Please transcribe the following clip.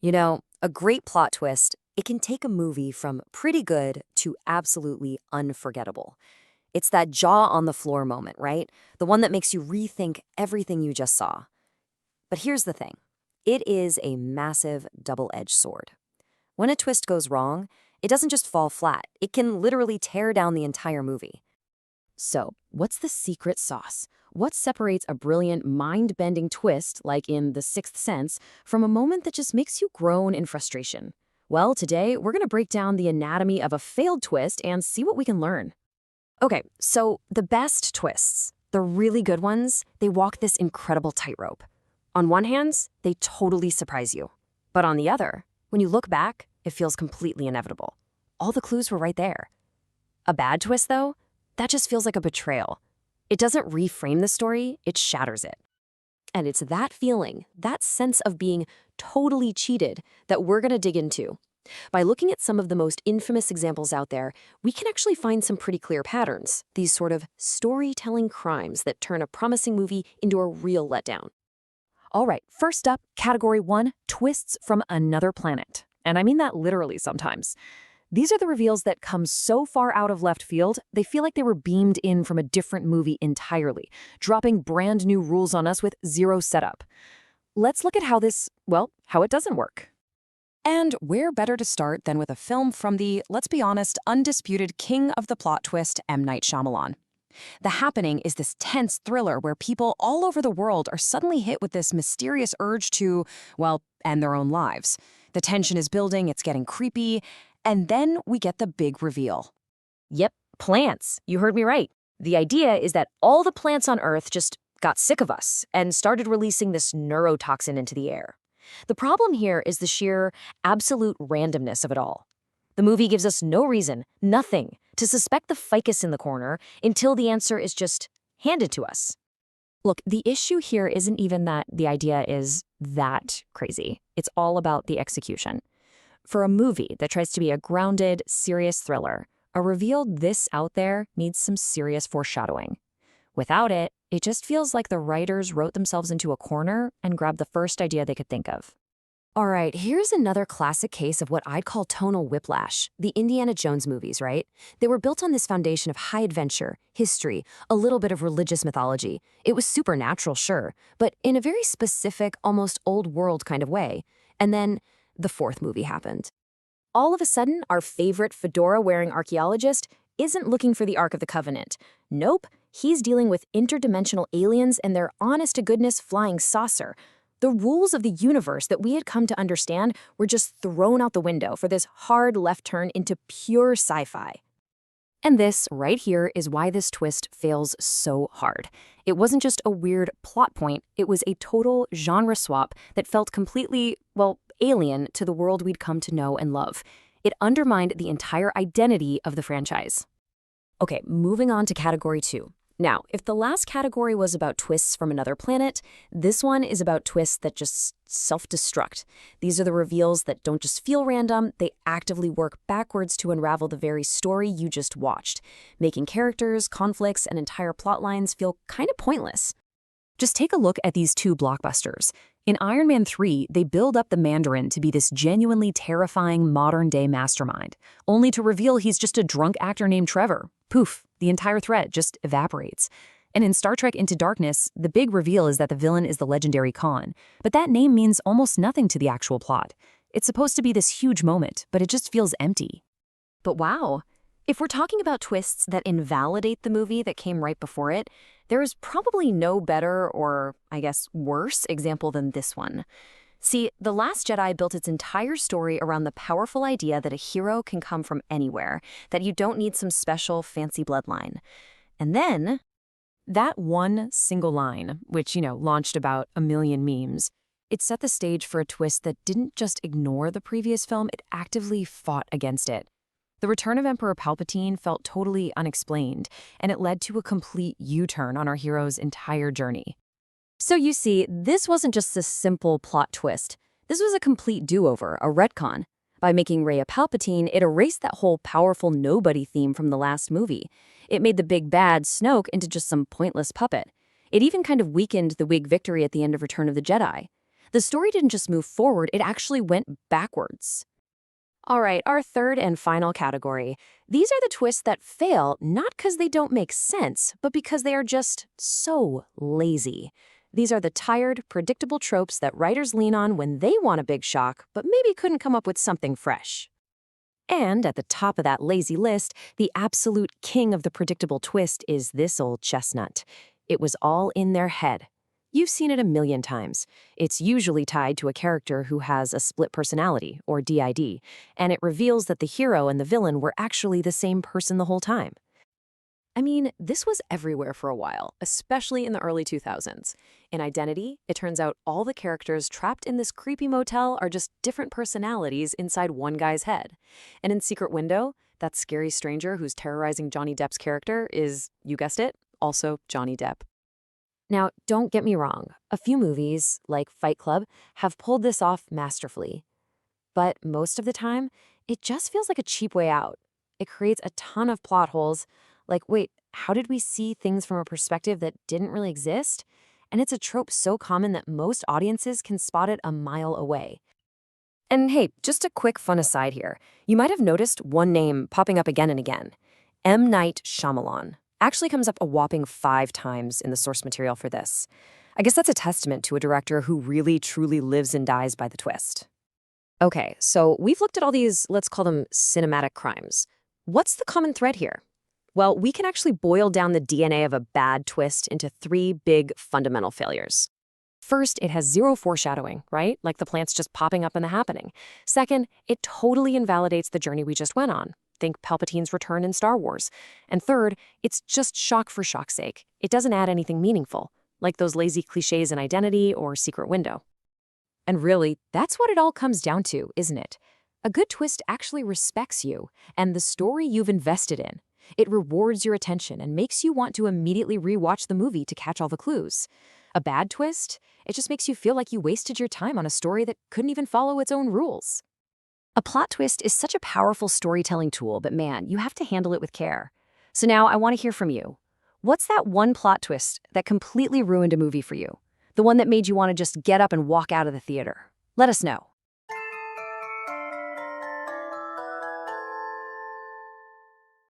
You know, a great plot twist, it can take a movie from pretty good to absolutely unforgettable. It's that jaw on the floor moment, right? The one that makes you rethink everything you just saw. But here's the thing. It is a massive double-edged sword. When a twist goes wrong, it doesn't just fall flat. It can literally tear down the entire movie. So, what's the secret sauce? What separates a brilliant, mind-bending twist, like in The Sixth Sense, from a moment that just makes you groan in frustration? Well, today, we're going to break down the anatomy of a failed twist and see what we can learn. Okay, so the best twists, the really good ones, they walk this incredible tightrope. On one hand, they totally surprise you. But on the other, when you look back, it feels completely inevitable. All the clues were right there. A bad twist, though, that just feels like a betrayal. It doesn't reframe the story, it shatters it. And it's that feeling, that sense of being totally cheated, that we're going to dig into. By looking at some of the most infamous examples out there, we can actually find some pretty clear patterns, these sort of storytelling crimes that turn a promising movie into a real letdown. All right, first up, category 1, twists from another planet. And I mean that literally sometimes. These are the reveals that come so far out of left field, they feel like they were beamed in from a different movie entirely, dropping brand new rules on us with zero setup. Let's look at how it doesn't work. And where better to start than with a film from the, let's be honest, undisputed king of the plot twist, M. Night Shyamalan. The Happening is this tense thriller where people all over the world are suddenly hit with this mysterious urge to, end their own lives. The tension is building, it's getting creepy, and then we get the big reveal. Yep, plants. You heard me right. The idea is that all the plants on Earth just got sick of us and started releasing this neurotoxin into the air. The problem here is the sheer, absolute randomness of it all. The movie gives us no reason, nothing, to suspect the ficus in the corner until the answer is just handed to us. Look, the issue here isn't even that the idea is that crazy. It's all about the execution. For a movie that tries to be a grounded, serious thriller, a reveal this out there needs some serious foreshadowing. Without it, it just feels like the writers wrote themselves into a corner and grabbed the first idea they could think of. All right, here's another classic case of what I'd call tonal whiplash, the Indiana Jones movies, right? They were built on this foundation of high adventure, history, a little bit of religious mythology. It was supernatural, sure, but in a very specific, almost old world kind of way. And then the fourth movie happened. All of a sudden, our favorite fedora-wearing archaeologist isn't looking for the Ark of the Covenant. Nope, he's dealing with interdimensional aliens and their honest-to-goodness flying saucer. The rules of the universe that we had come to understand were just thrown out the window for this hard left turn into pure sci-fi. And this, right here, is why this twist fails so hard. It wasn't just a weird plot point, it was a total genre swap that felt completely, alien to the world we'd come to know and love. It undermined the entire identity of the franchise. Okay, moving on to category 2. Now, if the last category was about twists from another planet, this one is about twists that just self-destruct. These are the reveals that don't just feel random, they actively work backwards to unravel the very story you just watched, making characters, conflicts, and entire plot lines feel kind of pointless. Just take a look at these two blockbusters. In Iron Man 3, they build up the Mandarin to be this genuinely terrifying modern-day mastermind, only to reveal he's just a drunk actor named Trevor. Poof, the entire threat just evaporates. And in Star Trek Into Darkness, the big reveal is that the villain is the legendary Khan. But that name means almost nothing to the actual plot. It's supposed to be this huge moment, but it just feels empty. But wow, if we're talking about twists that invalidate the movie that came right before it, there is probably no better or, I guess, worse example than this one. See, The Last Jedi built its entire story around the powerful idea that a hero can come from anywhere, that you don't need some special fancy bloodline. And then, that one single line, which, launched about 1 million memes, it set the stage for a twist that didn't just ignore the previous film, it actively fought against it. The return of Emperor Palpatine felt totally unexplained, and it led to a complete U-turn on our hero's entire journey. So you see, this wasn't just a simple plot twist. This was a complete do-over, a retcon. By making Rey a Palpatine, it erased that whole powerful nobody theme from the last movie. It made the big bad Snoke into just some pointless puppet. It even kind of weakened the big victory at the end of Return of the Jedi. The story didn't just move forward, it actually went backwards. All right, our third and final category. These are the twists that fail not because they don't make sense, but because they are just so lazy. These are the tired, predictable tropes that writers lean on when they want a big shock, but maybe couldn't come up with something fresh. And at the top of that lazy list, the absolute king of the predictable twist is this old chestnut. It was all in their head. You've seen it a million times. It's usually tied to a character who has a split personality, or DID, and it reveals that the hero and the villain were actually the same person the whole time. I mean, this was everywhere for a while, especially in the early 2000s. In Identity, it turns out all the characters trapped in this creepy motel are just different personalities inside one guy's head. And in Secret Window, that scary stranger who's terrorizing Johnny Depp's character is, you guessed it, also Johnny Depp. Now, don't get me wrong, a few movies, like Fight Club, have pulled this off masterfully. But most of the time, it just feels like a cheap way out. It creates a ton of plot holes, like, wait, how did we see things from a perspective that didn't really exist? And it's a trope so common that most audiences can spot it a mile away. And hey, just a quick fun aside here. You might have noticed one name popping up again and again. M. Night Shyamalan actually comes up a whopping 5 times in the source material for this. I guess that's a testament to a director who really truly lives and dies by the twist. Okay, so we've looked at all these, let's call them cinematic crimes. What's the common thread here? Well, we can actually boil down the DNA of a bad twist into 3 big fundamental failures. First, it has zero foreshadowing, right? Like the plants just popping up in the happening. Second, it totally invalidates the journey we just went on. Think Palpatine's return in Star Wars. And third, it's just shock for shock's sake. It doesn't add anything meaningful, like those lazy cliches in Identity or Secret Window. And really, that's what it all comes down to, isn't it? A good twist actually respects you and the story you've invested in. It rewards your attention and makes you want to immediately rewatch the movie to catch all the clues. A bad twist? It just makes you feel like you wasted your time on a story that couldn't even follow its own rules. A plot twist is such a powerful storytelling tool, but man, you have to handle it with care. So now I want to hear from you. What's that one plot twist that completely ruined a movie for you? The one that made you want to just get up and walk out of the theater? Let us know.